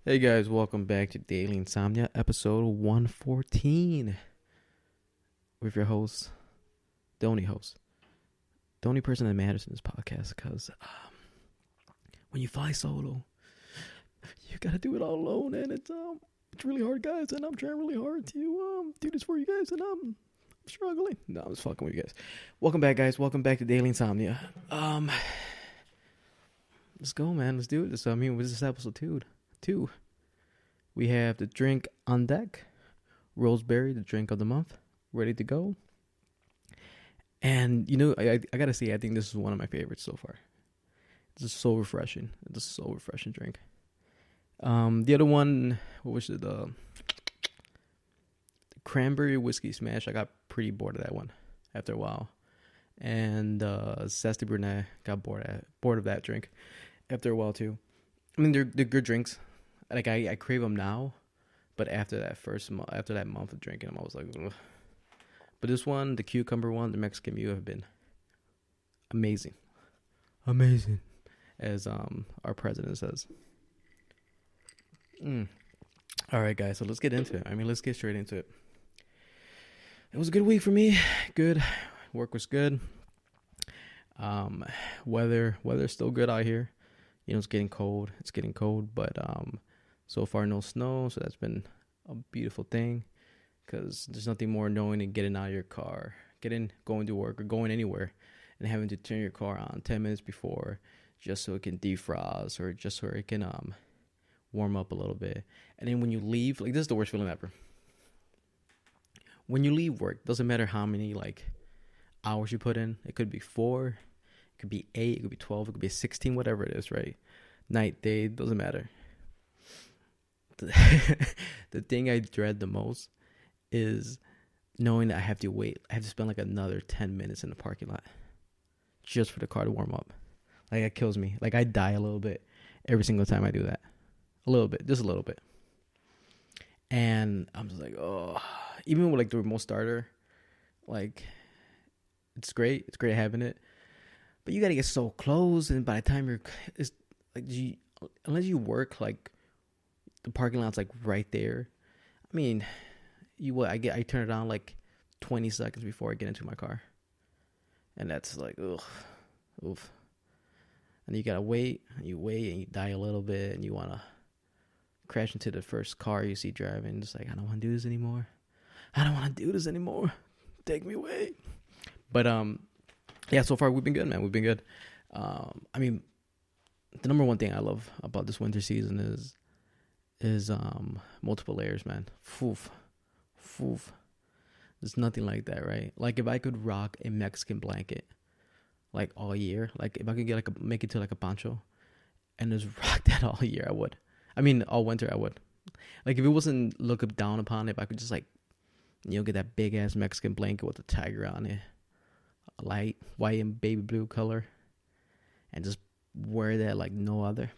Hey guys, welcome back to Daily Insomnia, episode 114, with your host, the only host, the only person that matters in this podcast, because when you fly solo, you gotta do it all alone, and it's really hard, guys, and I'm trying really hard to do this for you guys, and I'm struggling. No, I'm just fucking with you guys. Welcome back, guys. Welcome back to Daily Insomnia. Let's go, man. Let's do this. What's this episode two? We have the drink on deck, Roseberry, the drink of the month, ready to go. And I gotta say, I think this is one of my favorites so far. It's just so refreshing. It's a so refreshing drink. The other one, what was it? The cranberry whiskey smash. I got pretty bored of that one after a while, and Zesty Brunet got bored of that drink after a while too. I mean, they're good drinks. Like I crave them now, but after that month of drinking them, I was like, ugh. But this one, the cucumber one, the Mexican Mule, have been amazing, as our president says. All right, guys, so let's get into it. Let's get straight into it. It was a good week for me. Good, work was good. Weather's still good out here. It's getting cold. But so far no snow, so that's been a beautiful thing. Because there's nothing more annoying than getting out of your car, going to work or going anywhere, and having to turn your car on 10 minutes before, just so it can defrost or just so it can warm up a little bit. And then when you leave, like, this is the worst feeling ever. When you leave work, doesn't matter how many hours you put in. It could be 4, it could be 8, it could be 12, it could be 16, whatever it is, right? Night, day, doesn't matter. The thing I dread the most is knowing that I have to wait. I have to spend another 10 minutes in the parking lot just for the car to warm up. That kills me. I die a little bit every single time I do that. A little bit, just a little bit. And I'm just like, oh. Even with the remote starter, it's great. It's great having it. But you gotta get so close, and by the time unless you work the parking lot's right there. I turn it on 20 seconds before I get into my car, and that's oof. And you gotta wait, and you die a little bit, and you wanna crash into the first car you see driving. Just I don't want to do this anymore. Take me away. But yeah. So far we've been good, man. We've been good. The number one thing I love about this winter season is multiple layers, man. Foof. There's nothing like that, right? If I could rock a Mexican blanket all year, if I could get make it to a poncho and just rock that all year, I would. All winter I would. If it wasn't looked down upon, if I could just get that big ass Mexican blanket with a tiger on it, a light white and baby blue color, and just wear that like no other.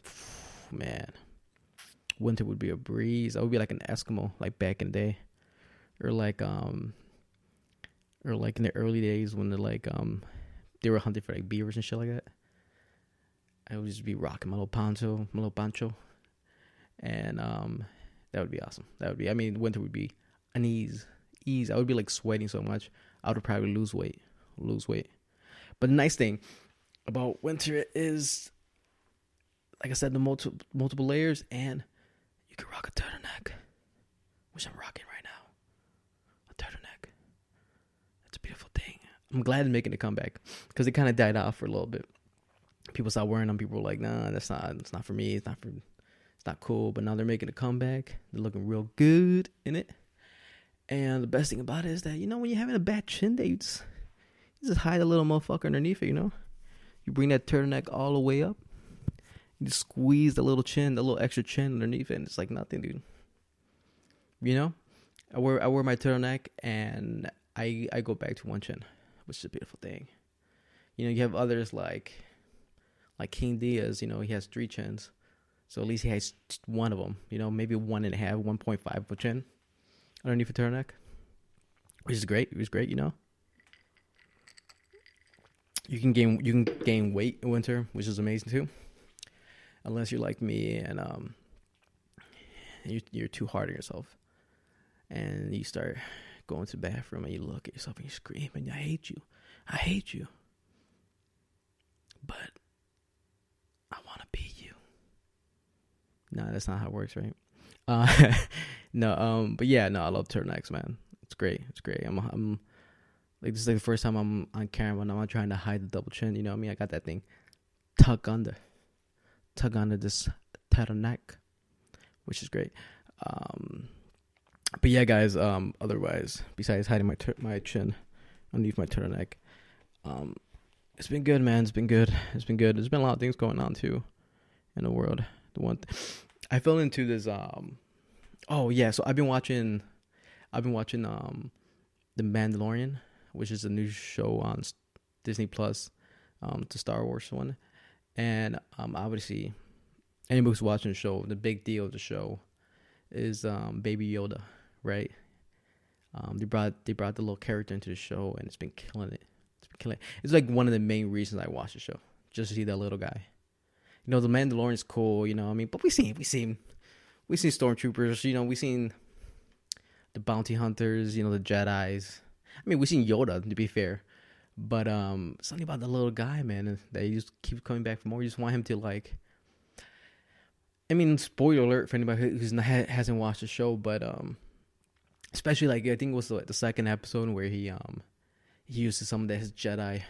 Man, winter would be a breeze. I would be like an Eskimo, back in the day, or in the early days when they were hunting for beavers and shit like that. I would just be rocking my little poncho, and that would be awesome. Winter would be an ease. I would be sweating so much, I would probably lose weight. But the nice thing about winter is, like I said, the multiple layers, and you can rock a turtleneck, which I'm rocking right now. A turtleneck. It's a beautiful thing. I'm glad it's making a comeback because it kind of died off for a little bit. People stopped wearing them. People were like, "Nah, it's not for me. It's not cool." But now they're making a comeback. They're looking real good in it. And the best thing about it is that, when you're having a bad chin day, you just hide a little motherfucker underneath it, You bring that turtleneck all the way up. You just squeeze the little extra chin underneath it, and it's like nothing, dude. I wear my turtleneck, and I go back to one chin, which is a beautiful thing. You have others like King Diaz, he has 3 chins. So at least he has one of them, maybe 1.5, 1.5 of a chin underneath a turtleneck, which is great. It was great, You can gain weight in winter, which is amazing too. Unless you're like me and and you're too hard on yourself, and you start going to the bathroom and you look at yourself and you scream and I hate you, but I want to be you. No, that's not how it works, right? No, but yeah, no, I love turtlenecks, man. It's great. I'm like, this is like the first time I'm on camera and I'm not trying to hide the double chin. You know what I mean? I got that thing tug under this turtleneck, which is great. But yeah, guys. Otherwise, besides hiding my chin underneath my turtleneck, it's been good, man. It's been good. There's been a lot of things going on too in the world. I fell into this. Oh yeah, so I've been watching The Mandalorian, which is a new show on Disney Plus, the Star Wars one, and obviously anybody who's watching the show, the big deal of the show is Baby Yoda, right? They brought the little character into the show, and it's been killing it. It's like one of the main reasons I watch the show, just to see that little guy. You know, The Mandalorian's cool, you know what I mean? But we seen stormtroopers, you know, we seen the bounty hunters, you know, the Jedis. I mean, we seen Yoda, to be fair. But something about the little guy, man, that you just keep coming back for more. You just want him to, like, I mean, spoiler alert for anybody who hasn't watched the show, but especially, like, I think it was the second episode where he uses some of his Jedi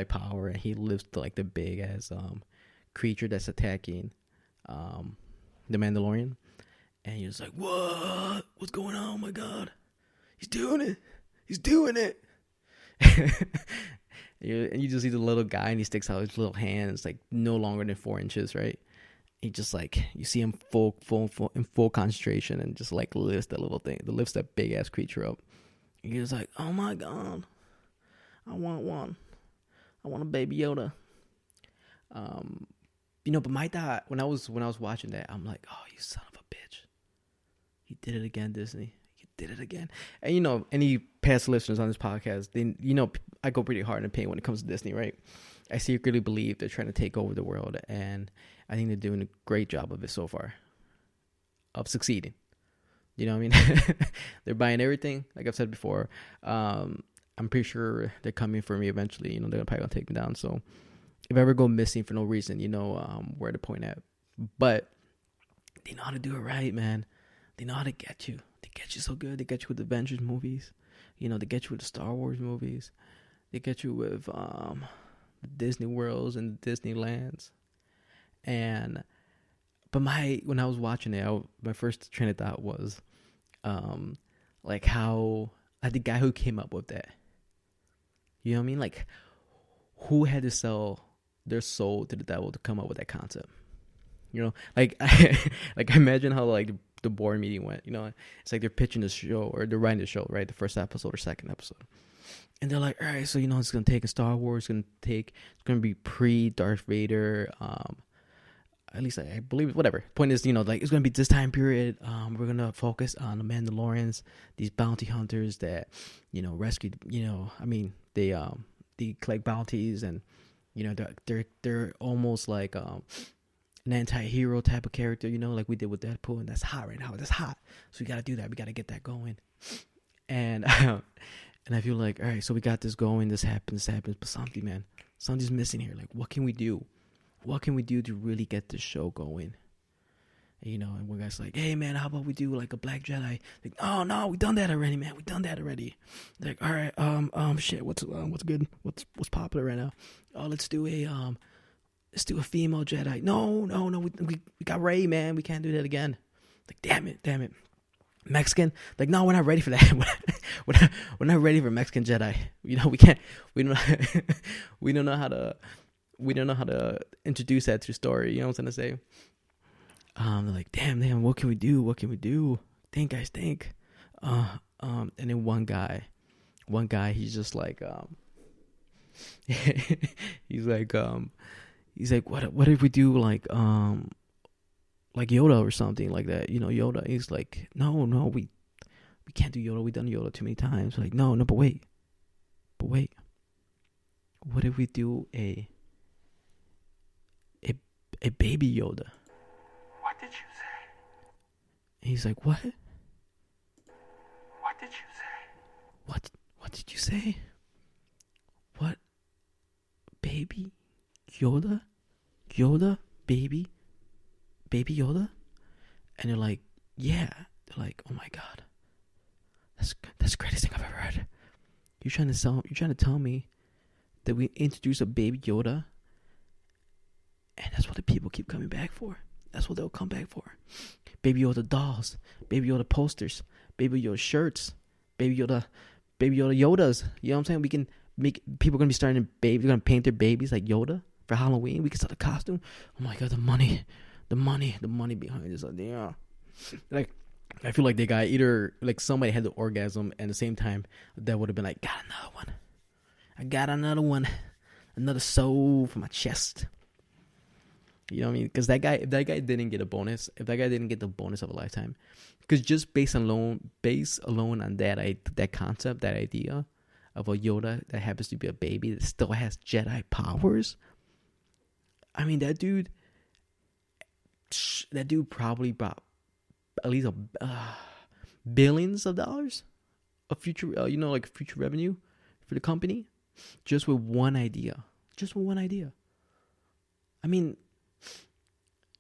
power, and he lives to, like, the big ass creature that's attacking the Mandalorian, and he was like, what's going on? Oh my god, he's doing it. And you just see the little guy, and he sticks out his little hand. It's like no longer than 4 inches, right? He just, like, you see him in full concentration, and just, like, lifts that big ass creature up. And he's like, oh my god, I want one. I want a Baby Yoda. You know, but my thought when I was watching that, I'm like, oh, you son of a bitch. He did it again, Disney. You did it again. And, you know, any past listeners on this podcast, you know, I go pretty hard in the paint when it comes to Disney, right? I secretly believe they're trying to take over the world, and I think they're doing a great job of it so far, of succeeding. You know what I mean? They're buying everything, like I've said before. I'm pretty sure they're coming for me eventually. You know, they're probably going to take me down. So if I ever go missing for no reason, you know where to point at. But they know how to do it right, man. They know how to get you. They get you so good. They get you with the Avengers movies. You know, they get you with the Star Wars movies. They get you with the Disney Worlds and the Disneylands. But when I was watching it, my first train of thought was, like the guy who came up with that. You know what I mean? Like, who had to sell their soul to the devil to come up with that concept? You know, like, I imagine how, like, the board meeting went. You know, it's like they're pitching the show, or they're writing the show, right? The first episode or second episode, and they're like, all right, so, you know, it's gonna take a Star Wars, it's gonna be pre Darth Vader. At least I believe it. Whatever. Point is, you know, like, it's gonna be this time period. We're gonna focus on the Mandalorians, these bounty hunters that, you know, rescued. You know, I mean, they collect bounties, and, you know, they're almost like an anti-hero type of character, you know, like we did with Deadpool, and that's hot right now. That's hot. So we got to do that. We got to get that going. And I feel like, all right, so we got this going. This happens, but something's missing here. Like, what can we do? What can we do to really get this show going? And, you know, and one guy's like, hey, man, how about we do, like, a Black Jedi? Like, oh, no, we done that already, man. We done that already. Like, all right, shit, what's good? What's popular right now? Oh, let's do a female Jedi. No, we got Rey, man. We can't do that again. Like, damn it. Mexican? Like, no, we're not ready for that. we're not ready for Mexican Jedi. You know, we don't know how to introduce that to the story. You know what I'm trying to say? They're like, damn, what can we do? Think, guys, think. And then one guy, he's just like, he's like, what if we do, like Yoda or something like that? You know, Yoda. He's like, no, we can't do Yoda. We've done Yoda too many times. Like, no, but wait. What if we do a Baby Yoda? What did you say? he's like, what? What did you say? What did you say? What? Baby Yoda? Yoda? Baby Yoda? And they're like, yeah. They're like, oh my god. That's the greatest thing I've ever heard. You're trying to tell me that we introduce a Baby Yoda, and that's what the people keep coming back for. That's what they'll come back for. Baby Yoda dolls, Baby Yoda posters, Baby Yoda shirts, Baby Yoda Yodas. You know what I'm saying? We can make people gonna be starting to they're gonna paint their babies like Yoda for Halloween. We can sell the costume. Oh my god, the money behind this idea. Like, I feel like they got either like somebody had the orgasm, and at the same time that would have been like, got another one. I got another one, another soul for my chest. You know what I mean? Because if that guy didn't get a bonus, if that guy didn't get the bonus of a lifetime, because just based alone on that concept, that idea of a Yoda that happens to be a baby that still has Jedi powers. I mean, that dude probably brought at least billions of dollars of future, like future revenue for the company, just with one idea. I mean,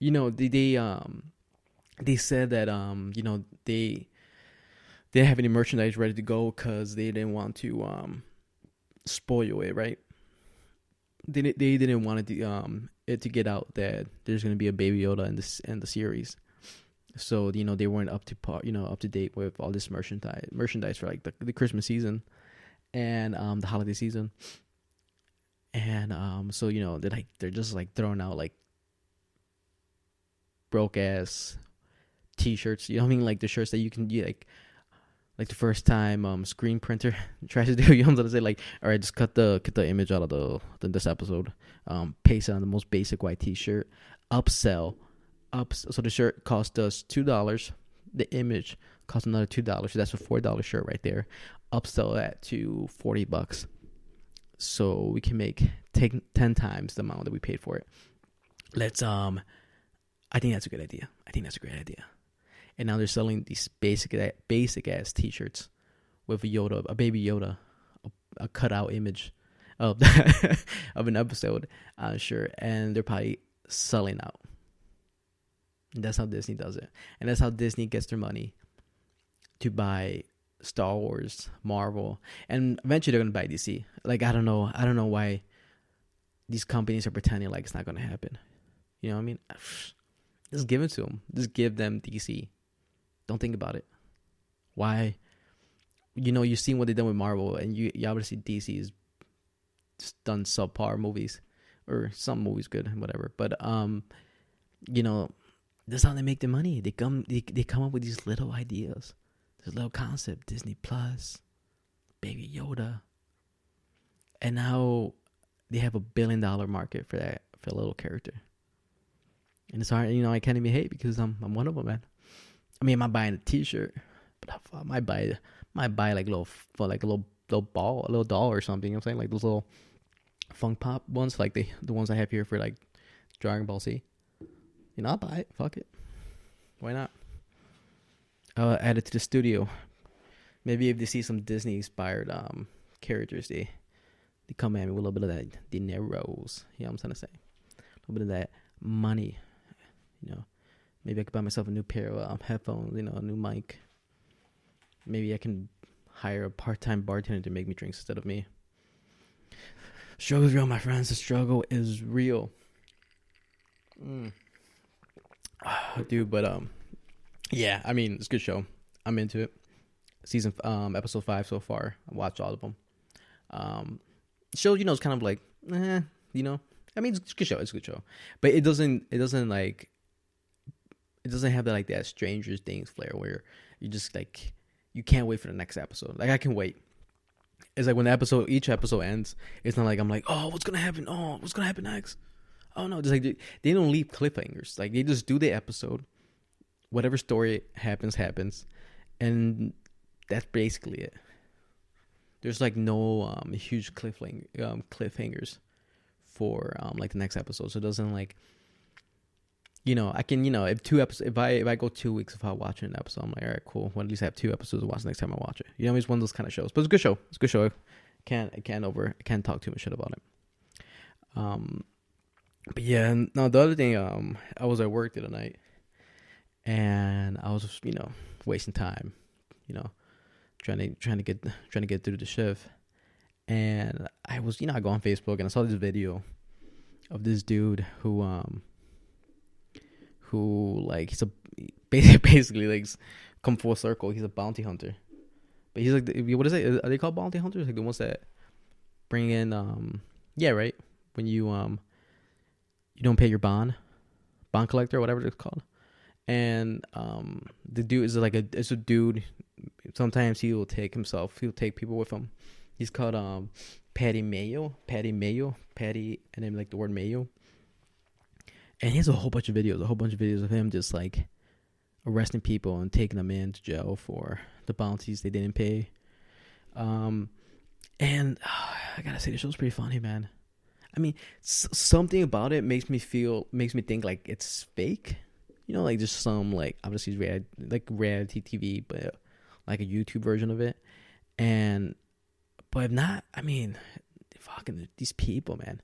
they said that they didn't have any merchandise ready to go because they didn't want to spoil it, right? They didn't want it to get out that there's gonna be a Baby Yoda in the series. So they weren't up to date with all this merchandise for like the Christmas season and the holiday season. And so they're just like throwing out like broke ass t-shirts. You know what I mean? Like the shirts that you can get like the first time screen printer tries to do. You know what I'm saying? Like, all right, just cut the image out of this episode, paste it on the most basic white t-shirt, upsell. So the shirt cost us $2. The image cost another $2. So that's a $4 shirt right there. Upsell that to $40, so we can take 10 times the amount that we paid for it. Let's I think that's a good idea. I think that's a great idea. And now they're selling these basic ass t-shirts with a Baby Yoda, a cutout image of of an episode on a shirt, and they're probably selling out. And that's how Disney does it. And that's how Disney gets their money to buy Star Wars, Marvel, and eventually they're gonna buy DC. Like, I don't know why these companies are pretending like it's not gonna happen. You know what I mean? Just give it to them. Just give them DC. Don't think about it. Why? You've seen what they've done with Marvel, and you obviously DC has just done subpar movies, or some movies good, whatever. But that's how they make their money. They come up with these little ideas, this little concept, Disney Plus, Baby Yoda, and now they have $1 billion market for that, for a little character. And it's hard, I can't even hate because I'm one of them, man. I mean, I'm not buying a T-shirt, but I might buy like a little ball, a little doll or something. You know what I'm saying? Like those little Funk Pop ones, like the ones I have here for like Dragon Ball Z. I'll buy it. Fuck it. Why not? Add it to the studio. Maybe if they see some Disney inspired characters, they come at me with a little bit of that dineros. You know what I'm trying to say? A little bit of that money. Maybe I could buy myself a new pair of headphones, a new mic. Maybe I can hire a part-time bartender to make me drinks instead of me. Struggle is real, my friends. The struggle is real. Dude, but yeah, I mean, it's a good show. I'm into it. Episode 5 so far. I watched all of them. Show, it's kind of like, I mean, it's a good show. It's a good show, but it doesn't have that Stranger Things flair where you just like, you can't wait for the next episode. Like, I can wait. It's like when each episode ends, it's not like I'm like, oh, what's gonna happen? Oh, what's gonna happen next? Oh no, just like they don't leave cliffhangers. Like, they just do the episode, whatever story happens, and that's basically it. There's like no huge cliffhangers for like the next episode, so it doesn't like, I can, if 2 episodes, if I go 2 weeks without watching an episode, I'm like, all right, cool. Well, at least I have 2 episodes to watch next time I watch it. It's one of those kind of shows, but it's a good show. It's a good show. I can't talk too much shit about it. But yeah, no, the other thing, I was at work the other night, and I was just, wasting time, you know, trying to get through the shift, and I was, I go on Facebook and I saw this video of this dude who like he's a basically like come full circle. He's a bounty hunter, but he's like, what is it? Are they called bounty hunters? Like the ones that bring in yeah, right, when you don't pay your bond collector or whatever it's called. And the dude is like it's a dude. Sometimes he'll take people with him. He's called Patty Mayo, and then like the word Mayo. And he has a whole bunch of videos of him just like arresting people and taking them into jail for the bounties they didn't pay. And I gotta say, the show's pretty funny, man. I mean, something about it makes me think like it's fake. Like just some like obviously reality TV, but like a YouTube version of it. But if not, I mean, fucking these people, man,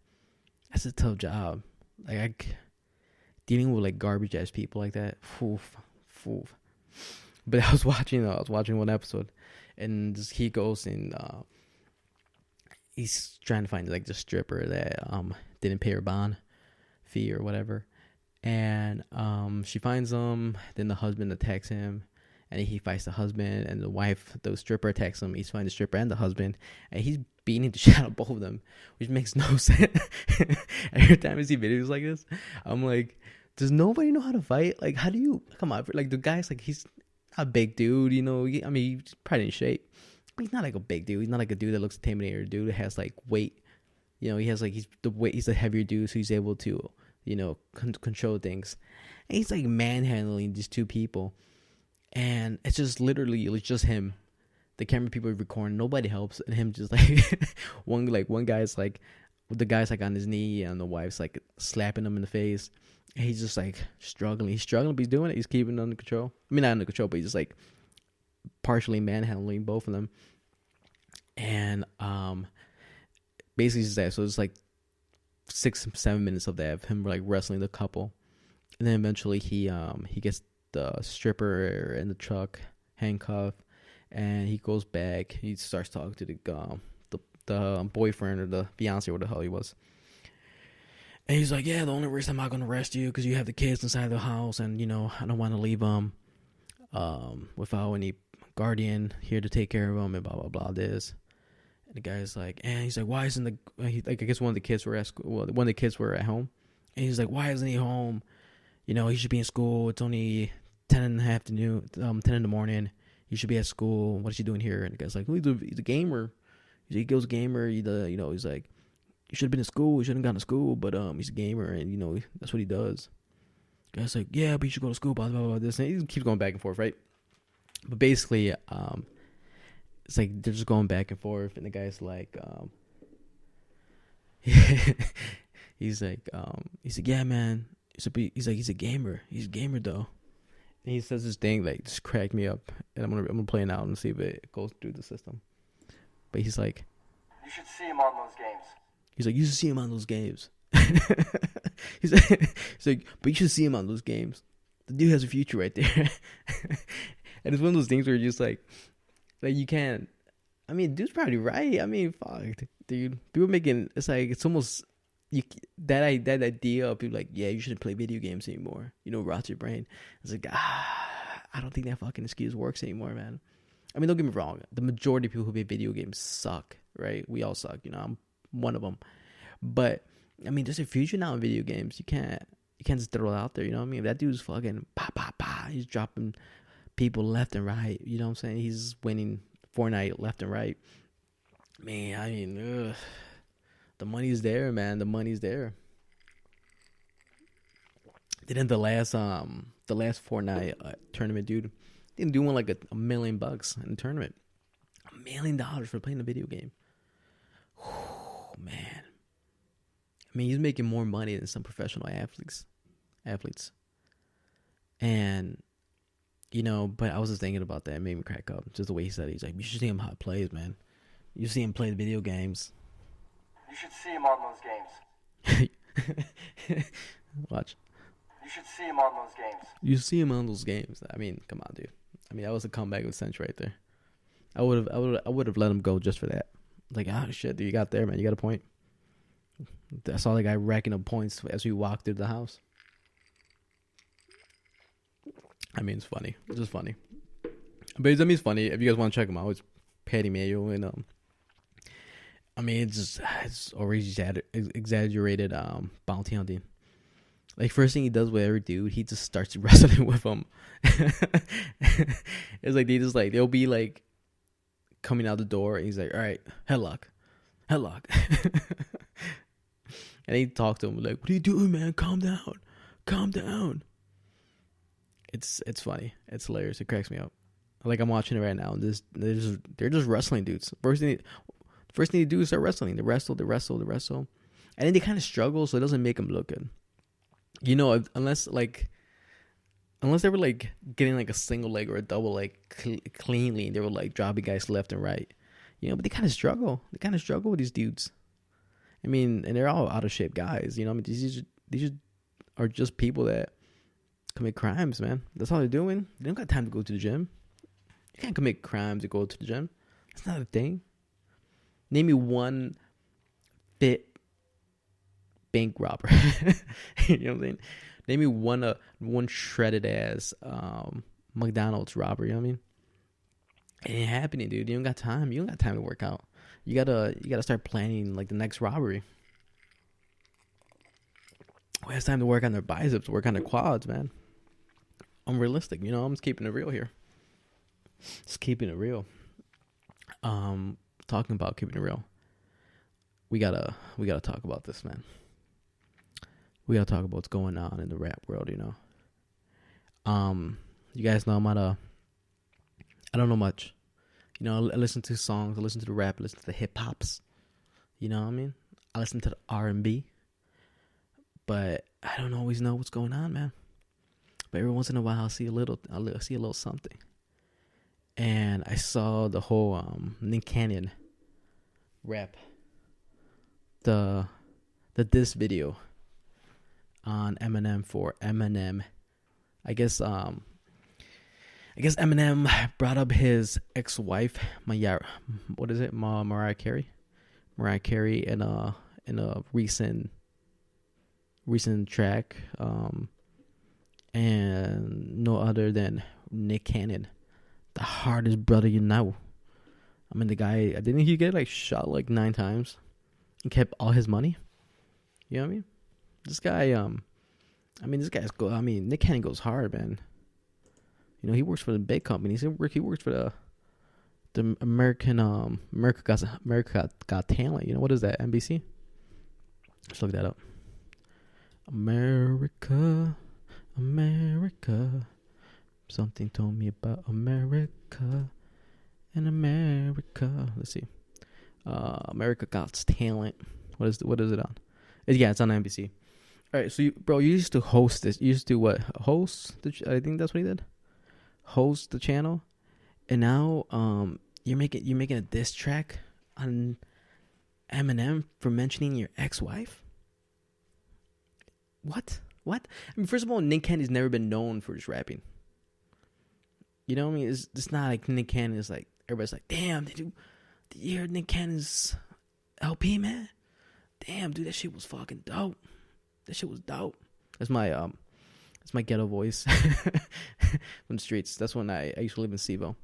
that's a tough job. Like dealing with like garbage ass people like that. Foof. But I was watching one episode, and he goes and he's trying to find like the stripper that didn't pay her bond fee or whatever. And she finds him. Then the husband attacks him, and he fights the husband. And the stripper attacks him. He's fighting the stripper and the husband, and he's beating the shit out of both of them, which makes no sense. Every time I see videos like this, I'm like, does nobody know how to fight? Like, how do you come on? Like the guy's like, he's not a big dude, I mean, he's probably in shape, but he's not like a big dude. He's not like a dude that looks intimidating, or a dude that has like weight. He has like he's a heavier dude, so he's able to control things. And he's like manhandling these two people, and it's just him. The camera people are recording, nobody helps, and him just like one guy's like, the guy's like on his knee, and the wife's like slapping him in the face, and he's just like struggling, but he's doing it, he's keeping it under control. I mean, not under control, but he's just like partially manhandling both of them. And basically it's that. So it's like 6-7 minutes of that, of him like wrestling the couple, and then eventually he gets the stripper in the truck handcuffed, and he goes back. He starts talking to the boyfriend or the fiance or what the hell he was, and he's like, yeah, the only reason I'm not gonna arrest you because you have the kids inside the house, and I don't want to leave them without any guardian here to take care of them, and blah blah blah this. And the guy's like, and he's like, why isn't I guess one of the kids were at school. Well, one of the kids were at home, and he's like, why isn't he home? He should be in school. It's only 10 in the afternoon, 10 in the morning. He should be at school. What is he doing here? And the guy's like, well, he's a gamer. He goes gamer. He's like, he should have been in school. He shouldn't have gone to school, but he's a gamer, and that's what he does. The guy's like, yeah, but you should go to school. Blah blah blah. This, and he keeps going back and forth, right? But basically, it's like they're just going back and forth, and the guy's like, he's like, yeah, man. He's a gamer. He's a gamer though. And he says this thing like just cracked me up, and I'm gonna play it out and see if it goes through the system. But he's like, you should see him on those games. He's like, you should see him on those games. he's like, but you should see him on those games. The dude has a future right there. And it's one of those things where you're just like you can't. I mean, dude's probably right. I mean, fuck, dude. People making it's almost that idea of people like, yeah, you shouldn't play video games anymore. Rots your brain. It's like, I don't think that fucking excuse works anymore, man. I mean, don't get me wrong. The majority of people who play video games suck, right? We all suck. I'm one of them. But I mean, there's a future now in video games. You can't just throw it out there. You know what I mean? That dude's fucking he's dropping people left and right. You know what I'm saying? He's winning Fortnite left and right. Man, I mean, ugh. The money's there, man. The money's there. Then the last Fortnite tournament, dude, didn't do one like $1 million in the tournament. $1 million for playing a video game. Oh, man. I mean, he's making more money than some professional athletes. And but I was just thinking about that. It made me crack up. Just the way he said it. He's like, you should see him how he plays, man. You see him play the video games. You should see him on those games. Watch. You should see him on those games. You see him on those games. I mean, come on, dude. I mean, that was a comeback of the century right there. I would have let him go just for that. Like, shit, dude, you got there, man. You got a point. I saw the guy racking up points as we walked through the house. I mean, it's funny. It's just funny. But it's funny. If you guys want to check him out, it's Patty Mayo and I mean, it's already exaggerated bounty hunting. Like, first thing he does with every dude, he just starts wrestling with them. It's like they'll be like coming out the door, and he's like, all right, headlock. And he talked to him like, what are you doing, man? Calm down. It's funny. It's hilarious. It cracks me up. Like, I'm watching it right now, and they're just wrestling dudes. First thing they do is start wrestling. They wrestle. And then they kind of struggle, so it doesn't make them look good. Unless they were like getting like a single leg or a double leg cleanly, and they were like dropping guys left and right. But they kind of struggle. With these dudes. I mean, and they're all out of shape guys. I mean, these are just people that commit crimes, man. That's all they're doing. They don't got time to go to the gym. You can't commit crimes to go to the gym. That's not a thing. Name me one fit bank robber. You know what I'm saying? Name me one shredded ass McDonald's robber. You know what I mean? It ain't happening, dude. You don't got time. You don't got time to work out. You gotta start planning like the next robbery. Who has time to work on their biceps, work on their quads, man? Unrealistic. I'm just keeping it real here. Just keeping it real. Talking about keeping it real. We gotta talk about this, man. We gotta talk about what's going on in the rap world, You guys know I don't know much. I listen to songs, I listen to the rap, I listen to the hip hops. You know what I mean? I listen to the R&B. But I don't always know what's going on, man. But every once in a while I'll see a little something. And I saw the whole Nick Cannon rap. The diss video on Eminem for Eminem. I guess Eminem brought up his ex-wife, Mariah Carey. Mariah Carey in a recent track, and no other than Nick Cannon, the hardest brother you know. I mean, the guy, didn't he get like shot like 9 times and kept all his money? You know what I mean? This guy, Nick Cannon goes hard, man. He works for the big companies. He works for the America Got Talent. What is that? NBC? Let's look that up. America. Something told me about America. And America. Let's see. America Got Talent. What is it on? It's on NBC. All right, so you used to host this. You used to what? Host? I think that's what he did. Host the channel, and now you're making a diss track on Eminem for mentioning your ex-wife. What? I mean, first of all, Nick Cannon's never been known for his rapping. You know what I mean? It's not like Nick Cannon is like, everybody's like, damn, did you hear Nick Cannon's LP, man? Damn, dude, that shit was fucking dope. That's my ghetto voice from the streets. That's when I used to live in SeaVille.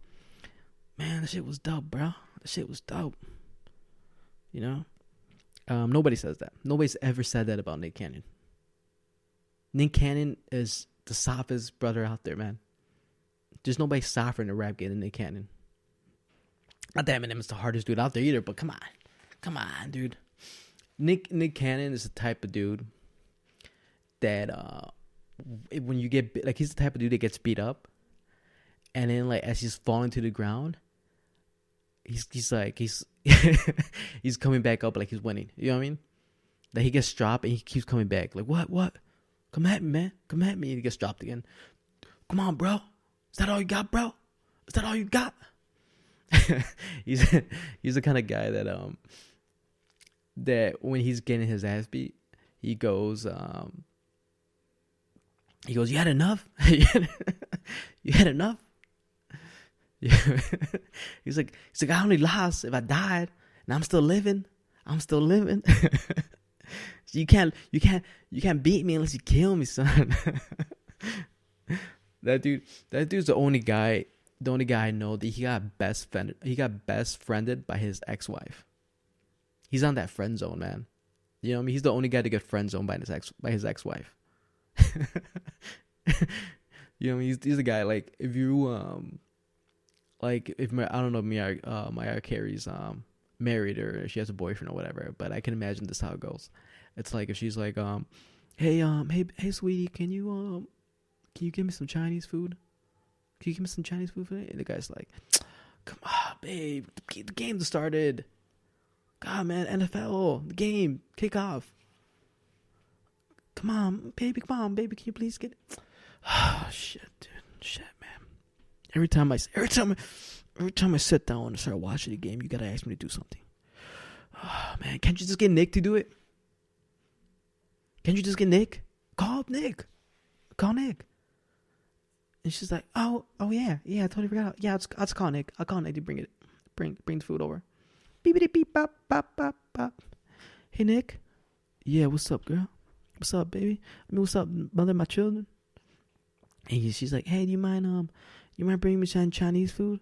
Man, that shit was dope, bro. That shit was dope. Nobody says that. Nobody's ever said that about Nick Cannon. Nick Cannon is the softest brother out there, man. There's nobody softer in the rap game than Nick Cannon. Not that Eminem's the hardest dude out there either, but come on, dude. Nick Cannon is the type of dude that when you get like, he's the type of dude that gets beat up, and then like as he's falling to the ground, he's he's coming back up like he's winning. You know what I mean? Like he gets dropped and he keeps coming back. Like what? Come at me, man. Come at me. And he gets dropped again. Come on, bro. Is that all you got, bro? Is that all you got? he's he's the kind of guy that when he's getting his ass beat, he goes, you had enough? You had enough? Yeah. he's like, I only lost if I died, and I'm still living. You can't beat me unless you kill me, son. That dude's the only guy I know that he got best friended by his ex-wife. He's on that friend zone, man. You know what I mean? He's the only guy to get friend zoned by his ex-wife. You know what I mean? He's the guy, like, if you like, if I don't know if Mariah Carey's married or she has a boyfriend or whatever, but I can imagine this how it goes. It's like if she's like, hey sweetie, can you give me some Chinese food? Can you give me some Chinese food? And the guy's like, come on, babe, the game just started. God, man, NFL, the game, kick off. Come on, baby, can you please get it? Oh, shit, dude, man. Every time I sit down and start watching the game, you gotta ask me to do something. Oh, man, can't you just get Nick to do it? Can't you just get Nick? Call Nick. And she's like, oh yeah, I totally forgot. Yeah, I'll just call Nick. I'll call Nick to bring the food over. Beep beep bop bop bop bop. Hey Nick. Yeah, what's up, girl? What's up, baby? What's up, mother of my children? And she's like, hey, do you mind bringing me some Chinese food?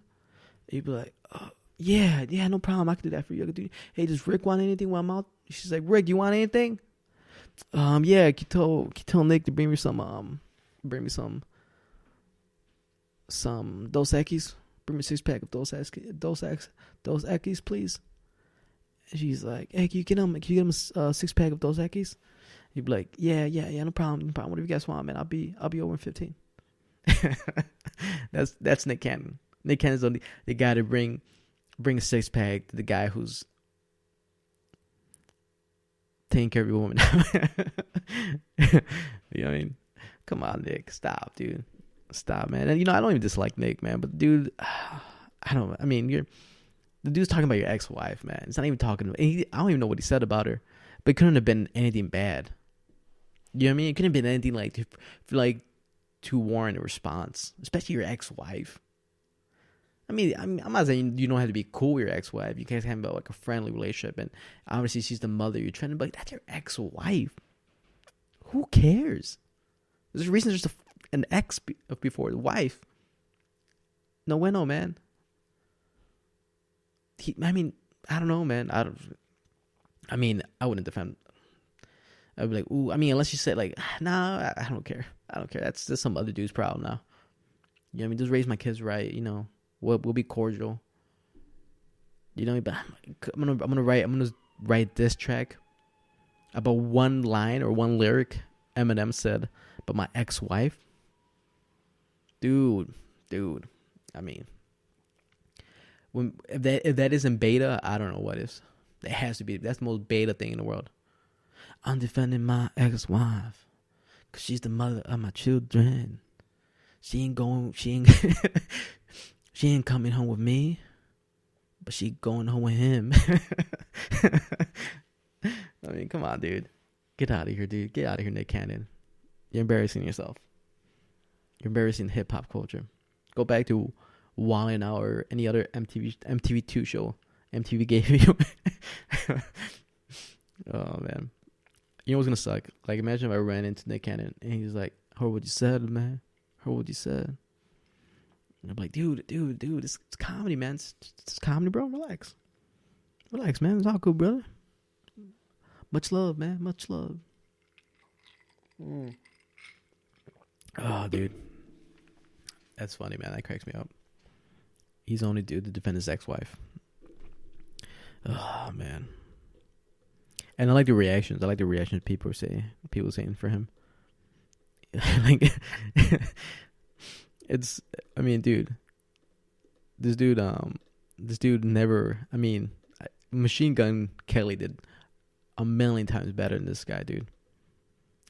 And you'd be like, oh, yeah, no problem. I can do that for you. Hey, does Rick want anything while I'm out? She's like, Rick, do you want anything? Yeah, can you tell Nick to bring me some Dos Equis. Bring me a 6-pack of Dos Equis, please. And she's like, hey, can you get him a 6-pack of Dos Equis? You'd be like, yeah, no problem. Whatever you guys want, man. I'll be over in 15. That's Nick Cannon. Nick Cannon's the guy to bring a 6-pack to the guy who's taking care of your woman. You know what I mean? Come on, Nick. Stop, dude. Stop, man. And I don't even dislike Nick, man. But dude, the dude's talking about your ex-wife, man. It's not even talking. I don't even know what he said about her. But it couldn't have been anything bad. You know what I mean? It couldn't have been anything to warrant a response, especially your ex-wife. I'm not saying you don't have to be cool with your ex-wife. You guys have like a friendly relationship, and obviously she's the mother you're trying to be like, that's your ex-wife. Who cares? There's a reason there's an ex before the wife. No bueno, man. I don't know, man. I wouldn't defend. I'd be like, ooh. Unless you said like, nah, I don't care. That's some other dude's problem now. You know what I mean? Just raise my kids right. We'll be cordial. But I'm gonna write this track about one line or one lyric Eminem said about my ex-wife. Dude. If that isn't beta, I don't know what is. It has to be. That's the most beta thing in the world. I'm defending my ex-wife, 'cause she's the mother of my children. She ain't coming home with me, but she going home with him. Come on, dude. Get out of here, dude. Get out of here, Nick Cannon. You're embarrassing yourself. You're embarrassing hip-hop culture. Go back to Wildin' Out or any other MTV2 show MTV gave you. Oh, man. You know what's going to suck? Like, imagine if I ran into Nick Cannon and he's like, heard what you said, man. Heard what you said. And I'm like, dude, it's comedy, man. It's comedy, bro. Relax, man. It's all cool, brother. Much love, man. Much love. Oh, dude. That's funny, man. That cracks me up. He's the only dude to defend his ex-wife. Oh, man. And I like the reactions. People saying for him. Like, dude. This dude never. Machine Gun Kelly did a million times better than this guy, dude.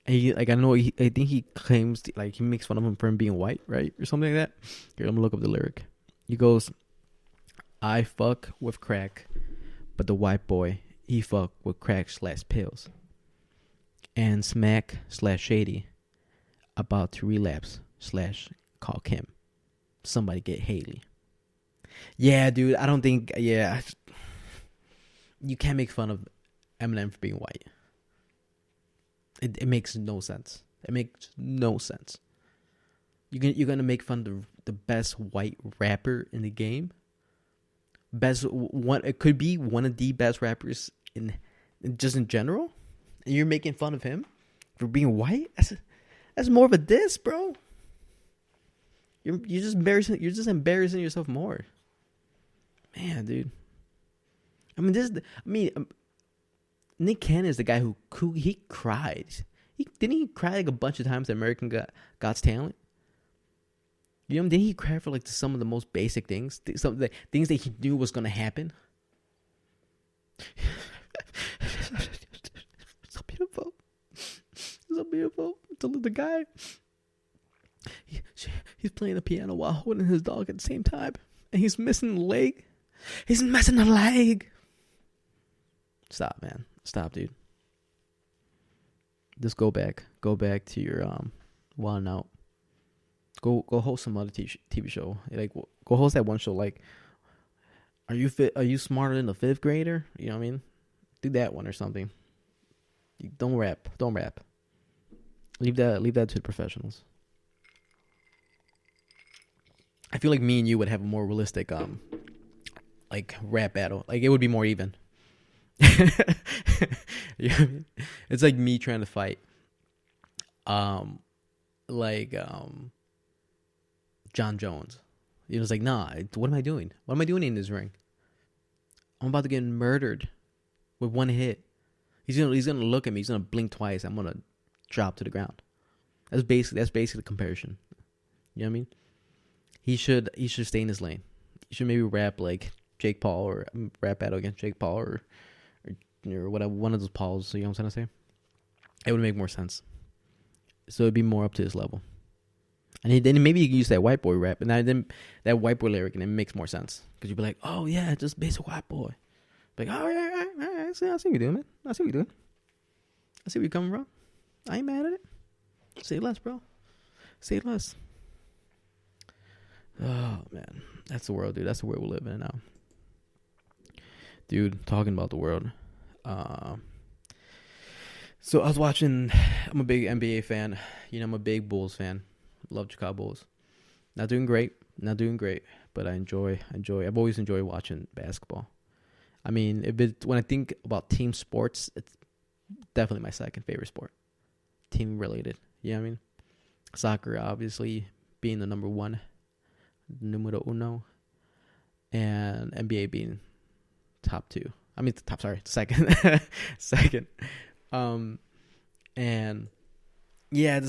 And he, like, I know I think he claims like he makes fun of him for him being white, right, or something like that. Here, let me look up the lyric. He goes, "I fuck with crack, but the white boy he fuck with crack / pills, and smack / shady, about to relapse / call Kim. Somebody get Haley." Yeah, dude. I don't think. Yeah, you can't make fun of Eminem for being white. It makes no sense. It makes no sense. You're gonna make fun of the best white rapper in the game. Best one. It could be one of the best rappers in just in general. And you're making fun of him for being white. That's more of a diss, bro. You're just embarrassing. You're just embarrassing yourself more. Man, dude. I mean, Nick Cannon is the guy who he cried. Didn't he cry like a bunch of times at American God's Talent? You know, didn't he cry for like some of the most basic things, some of the things that he knew was gonna happen? So beautiful, so beautiful. The guy, he's playing the piano while holding his dog at the same time, and he's missing a leg. He's missing a leg. Stop, man. Stop, dude. Just go back to your Wild Out. Go host some other TV show. Like, go host that one show. Like, are you smarter than a fifth grader? You know what I mean? Do that one or something. Don't rap. Leave that to the professionals. I feel like me and you would have a more realistic like rap battle. Like, it would be more even. You know what I mean? It's like me trying to fight John Jones. You know, it's like, nah, what am I doing? What am I doing in this ring? I'm about to get murdered with one hit. He's gonna look at me, he's gonna blink twice, I'm gonna drop to the ground. That's basically the comparison. You know what I mean? He should stay in his lane. He should maybe rap like Jake Paul, or rap battle against Jake Paul, or whatever, one of those Pauls. You know what I'm trying to say? It would make more sense. So it'd be more up to his level. And then maybe you can use that white boy rap, and then that white boy lyric, and it makes more sense. Because you'd be like, oh yeah, just basic white boy. Like, all right. I see what you're doing, man. I see what you're doing. I see where you're coming from. I ain't mad at it. Say less, bro. Say less. Oh man, that's the world, dude. That's the world we're living in now. Dude, talking about the world. So I was watching. I'm a big NBA fan. You know, I'm a big Bulls fan. Love Chicago Bulls. Not doing great, but I enjoy. I've always enjoyed watching basketball. I mean, when I think about team sports, it's definitely my second favorite sport. Team related. You know what I mean? Soccer, obviously, being the number one, numero uno, and NBA being top two. I mean, second. Second. And yeah, I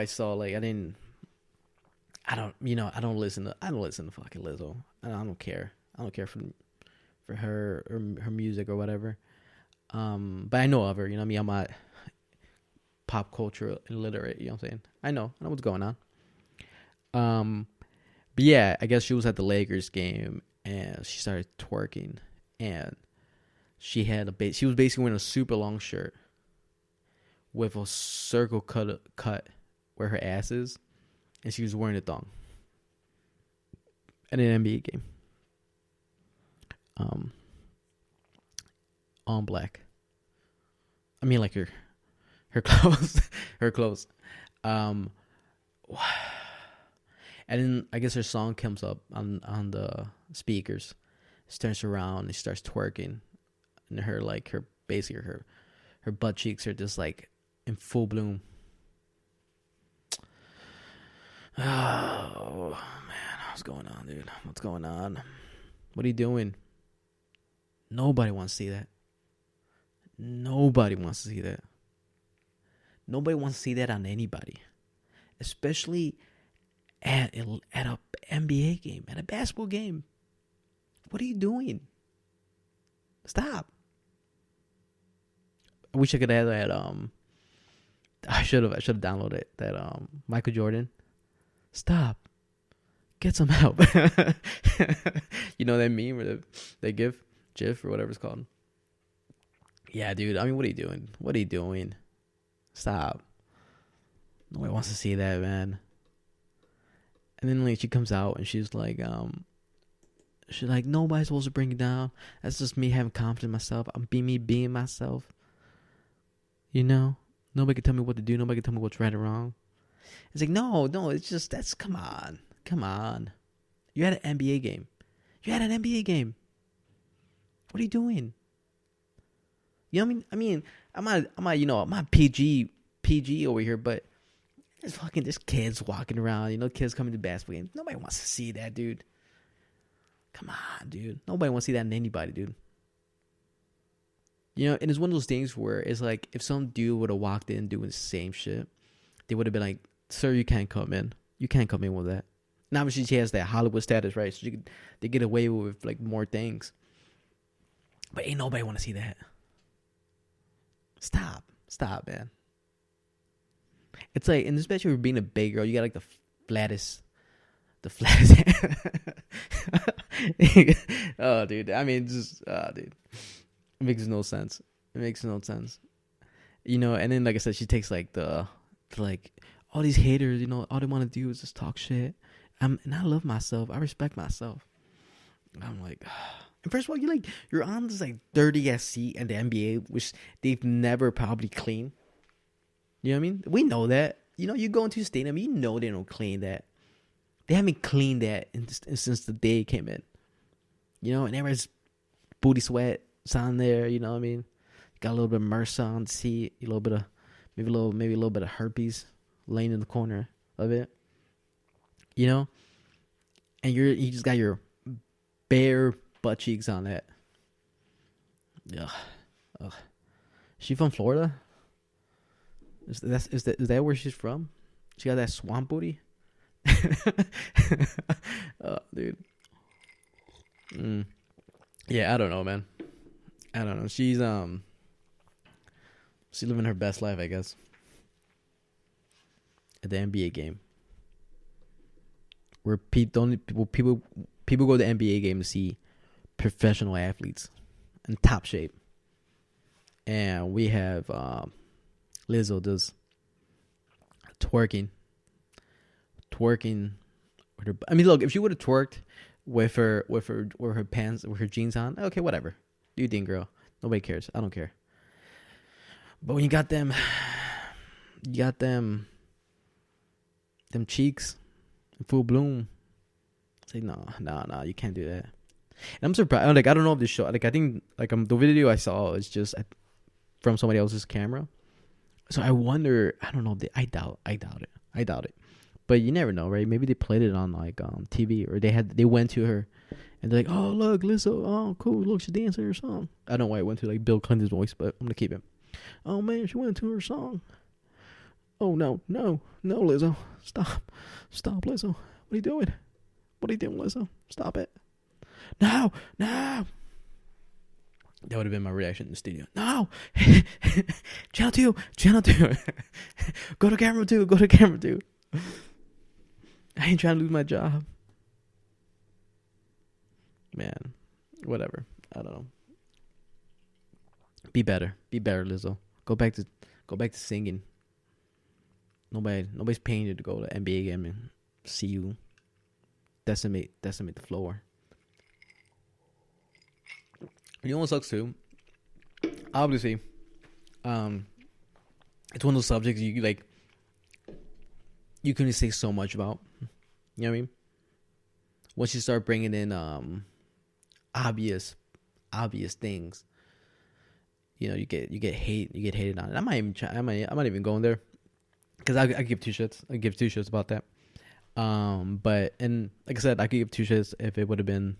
saw like, I don't listen to fucking Lizzo. I don't care for her or her music or whatever. But I know of her, you know what I mean? I'm not pop culture illiterate, you know what I'm saying? I know what's going on. But yeah, I guess she was at the Lakers game and she started twerking, and she was basically wearing a super long shirt with a circle cut where her ass is, and she was wearing a thong at an NBA game. On black. I mean, like her clothes, her clothes. And then I guess her song comes up on the speakers. She turns around and she starts twerking, and her butt cheeks are just like in full bloom. Oh man, what's going on, dude? What's going on? What are you doing? Nobody wants to see that. Nobody wants to see that. Nobody wants to see that on anybody, especially at a NBA game, at a basketball game. What are you doing? Stop. I wish I could have I should have downloaded that Michael Jordan. Stop. Get some help. You know that meme or they give GIF or whatever it's called. Yeah, dude. I mean, what are you doing? What are you doing? Stop. Nobody wants to see that, man. And then like she comes out and she's like, nobody's supposed to bring you down. That's just me having confidence in myself. I'm being myself. You know, nobody can tell me what to do. Nobody can tell me what's right or wrong. It's like no. It's just come on. You had an NBA game. What are you doing? You know what I mean? I'm not PG over here, but there's kids walking around. You know, kids coming to basketball games. Nobody wants to see that, dude. Come on, dude. Nobody wants to see that in anybody, dude. You know, and it's one of those things where it's like if some dude would have walked in doing the same shit, they would have been like, "Sir, you can't come in. You can't come in with that." Now, obviously, she has that Hollywood status, right? So they get away with like more things. But ain't nobody want to see that. Stop, man. It's like, and especially for being a big girl, you got like the flattest. Oh, dude. I mean, dude. It makes no sense. You know, and then like I said, she takes like the all these haters, you know, all they want to do is just talk shit. And I love myself. I respect myself. I'm like, and first of all, you're on this like dirty ass seat in the NBA, which they've never probably cleaned. You know what I mean? We know that. You know, you go into the stadium, you know they don't clean that. They haven't cleaned that since the day it came in. You know, and everybody's booty sweat on there. You know what I mean? Got a little bit of MRSA on the seat, a little bit of maybe a little bit of herpes laying in the corner of it. You know, and you just got your bare butt cheeks on that. Ugh. She from Florida? Is that where she's from? She got that swamp booty. Oh, dude. Yeah, I don't know, man. I don't know. She's living her best life, I guess. At the NBA game, where people go to the NBA game to see professional athletes in top shape, and we have Lizzo does twerking with her. I mean, look, if she would have twerked with her pants, with her jeans on, okay, whatever. Do your thing, girl. Nobody cares. I don't care. But when you got them cheeks in full bloom, it's like no, you can't do that. And I'm surprised. Like, I don't know if this show. Like, I think the video I saw is just from somebody else's camera. So I wonder. I don't know. I doubt it. But you never know, right? Maybe they played it on like TV, or they went to her, and they're like, "Oh, look, Lizzo. Oh, cool. Look, she's dancing her song." I don't know why it went to like Bill Clinton's voice, but I'm gonna keep it. Oh man, she went to her song. Oh no, Lizzo, stop, Lizzo. What are you doing? Lizzo? Stop it. No. That would have been my reaction in the studio. No, channel 2. Go to camera 2. I ain't trying to lose my job. Man, whatever. I don't know. Be better, Lizzo. Go back to singing. Nobody's paying you to go to NBA game and see you decimate the floor. You know what sucks too? Obviously, it's one of those subjects you can say so much about. You know what I mean? Once you start bringing in obvious things, you know, you get hated on. And I'm not even going there, because I give two shits. I give two shits about that. But and like I said, I could give two shits if it would have been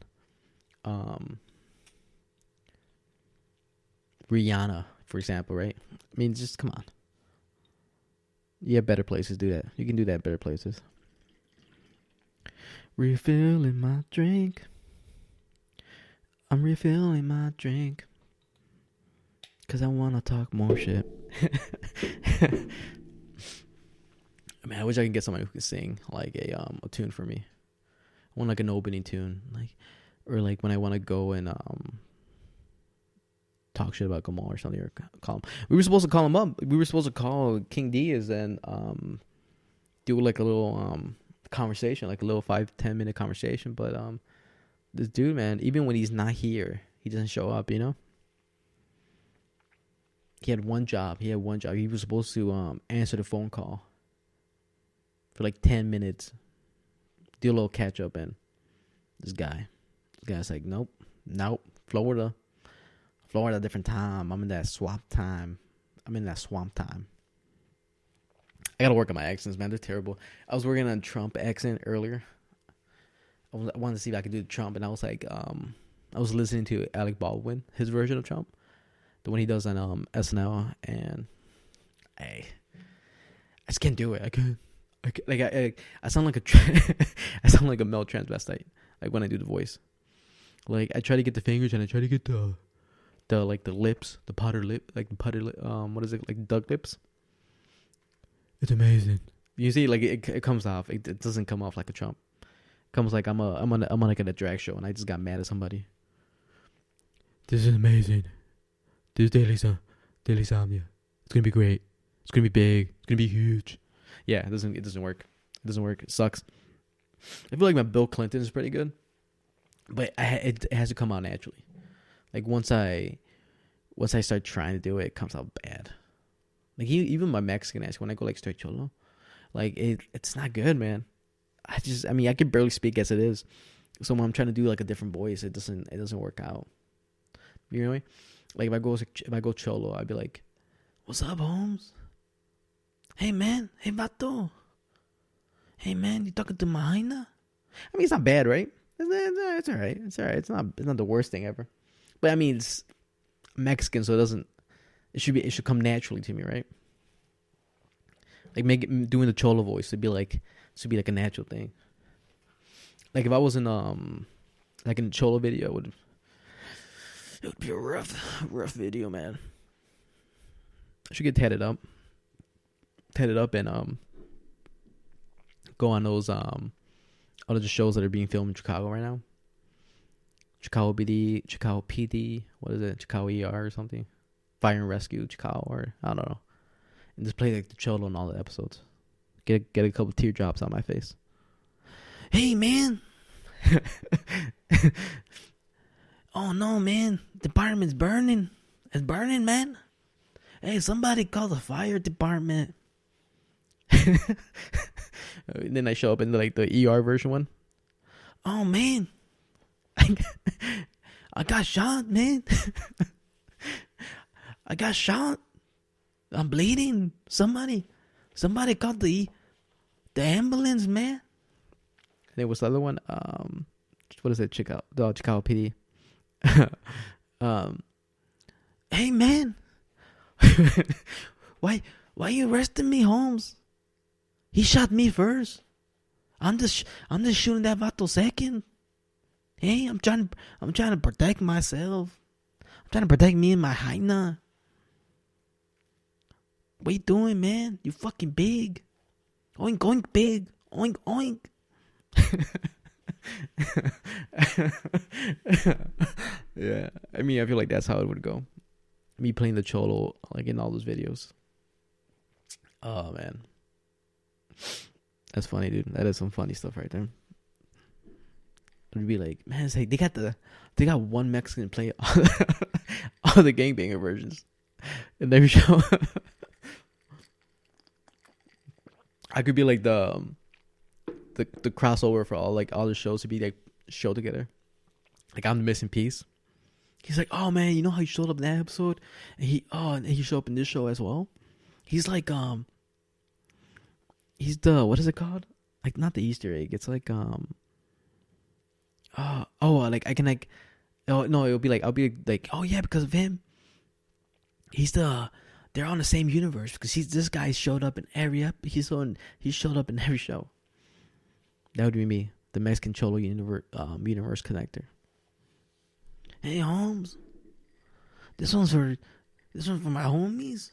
Rihanna, for example, right? I mean, just come on. You have better places to do that. You can do that at better places. Refilling my drink. I'm refilling my drink, 'cause I want to talk more shit. Man, I wish I could get somebody who could sing like a tune for me. I want like an opening tune, like, or like when I want to go and talk shit about GAMMAL or something, or call him. We were supposed to call him up. We were supposed to call King Diaz and do like a little conversation, like a little 5-10 minute conversation. But this dude, man, even when he's not here, he doesn't show up. You know. He had one job. He was supposed to answer the phone call for like 10 minutes, do a little catch up, and this guy's like, nope, Florida, different time. I'm in that swamp time. I gotta work on my accents, man. They're terrible. I was working on Trump accent earlier. I wanted to see if I could do the Trump, and I was like, I was listening to Alec Baldwin, his version of Trump, the one he does on SNL, and I just can't do it. I sound like I sound like a male transvestite. Like when I do the voice, like I try to get the fingers and I try to get the like the lips, the putter lip, like the putter lip. What is it, like duck lips? It's amazing. You see, like it comes off. It doesn't come off like a Trump. It comes like I'm on like at a drag show and I just got mad at somebody. This is amazing. This is Daily Insomnia. It's gonna be great. It's gonna be big. It's gonna be huge. Yeah, it doesn't work. It doesn't work. It sucks. I feel like my Bill Clinton is pretty good, but it has to come out naturally. Like once I start trying to do it, it comes out bad. Like even my Mexican accent, when I go like straight cholo, like it's not good, man. I can barely speak as it is. So when I'm trying to do like a different voice, it doesn't work out. You know what I mean? Like if I go cholo, I'd be like, "What's up, Holmes? Hey man, hey vato. Hey man, you talking to my hyena?" I mean, it's not bad, right? It's all right. It's all right. It's not the worst thing ever. But I mean, it's Mexican, so it should come naturally to me, right? Like doing the cholo voice should be like a natural thing. Like if I was in like in a cholo video, it would be a rough video, man. I should get tatted up and go on those all of the shows that are being filmed in Chicago right now. Chicago PD, what is it? Chicago ER or something. Fire and Rescue Chicago, or I don't know. And just play like the cholo in all the episodes. Get a couple teardrops on my face. Hey man. Oh no, man. The apartment's burning. It's burning, man. Hey, somebody call the fire department. And then I show up in like the ER version one. Oh man. I got shot, man. I got shot. I'm bleeding. Somebody called the ambulance, man. And then what's the other one? What is it? Chicago PD. Hey man. Why you arresting me, Holmes? He shot me first. I'm just shooting that vato second. Hey, I'm trying to protect myself. I'm trying to protect me and my hyena. What you doing, man? You fucking big. Oink oink big. Oink oink. Yeah, I mean, I feel like that's how it would go. Me playing the cholo like in all those videos. Oh man, that's funny, dude. That is some funny stuff right there. It'd be like, man, it's like they got one Mexican play all the gangbanger versions in every show. I could be like the crossover for all the shows to be like show together. Like I'm the missing piece. He's like, oh man, you know how he showed up in that episode, and he showed up in this show as well. He's like he's the, what is it called? Like not the Easter egg. It's like like I can like, oh no, it'll be like I'll be like, oh yeah, because of him. They're on the same universe because this guy showed up in every he showed up in every show. That would be me, the Mexican Cholo universe connector. Hey Holmes, this one's for my homies,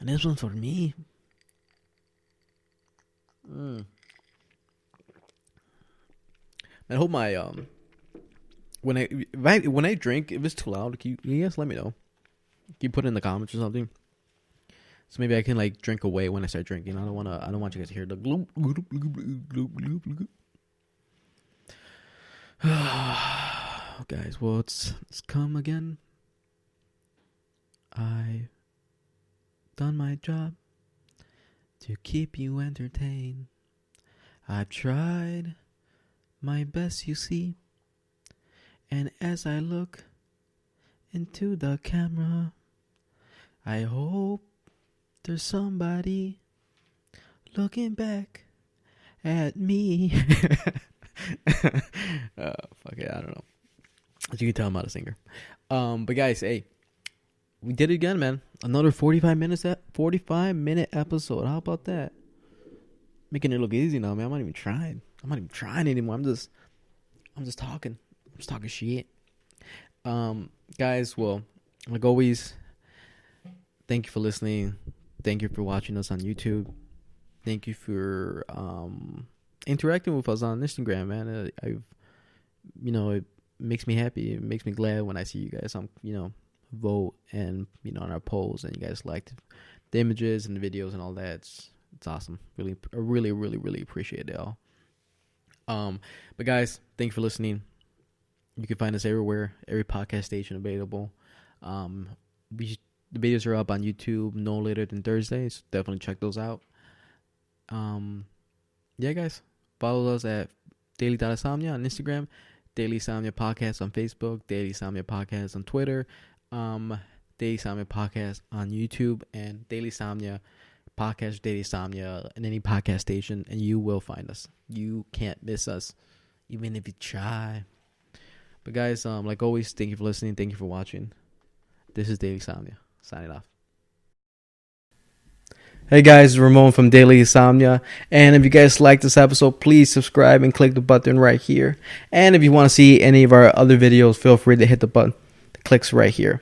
and this one's for me. Mm. I hope my when I drink, if it's too loud, you guys let me know. Can you put it in the comments or something? So maybe I can like drink away when I start drinking. I don't want you guys to hear the gloop gloop gloop gloop gloop gloop. Guys, well it's come again. I've done my job to keep you entertained. I've tried my best, you see. And as I look into the camera, I hope there's somebody looking back at me. Fuck it, I don't know. As you can tell, I'm not a singer. But guys, hey, we did it again, man. Another 45-minute episode. How about that? Making it look easy now, man. I'm not even trying anymore. I'm just talking. I'm just talking shit. Guys, well, like always, thank you for listening. Thank you for watching us on YouTube. Thank you for interacting with us on Instagram, man. It makes me happy. It makes me glad when I see you guys vote and on our polls, and you guys liked the images and the videos and all that. It's awesome. Really, really, really, really appreciate it all. But guys, thank you for listening. You can find us everywhere, every podcast station available. The videos are up on YouTube no later than Thursday, so definitely check those out. Yeah, guys, follow us at Daily.Insomnia on Instagram, Daily Insomnia Podcast on Facebook, Daily Insomnia Podcast on Twitter, Daily Insomnia Podcast on YouTube, and Daily Insomnia Podcast, Daily Insomnia, in any podcast station, and you will find us. You can't miss us, even if you try. But guys, like always, thank you for listening. Thank you for watching. This is Daily Insomnia, signing off. Hey guys, Ramon from Daily Insomnia. And if you guys like this episode, please subscribe and click the button right here. And if you want to see any of our other videos, feel free to hit the button that clicks right here.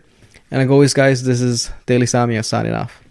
And like always, guys, this is Daily Insomnia signing off.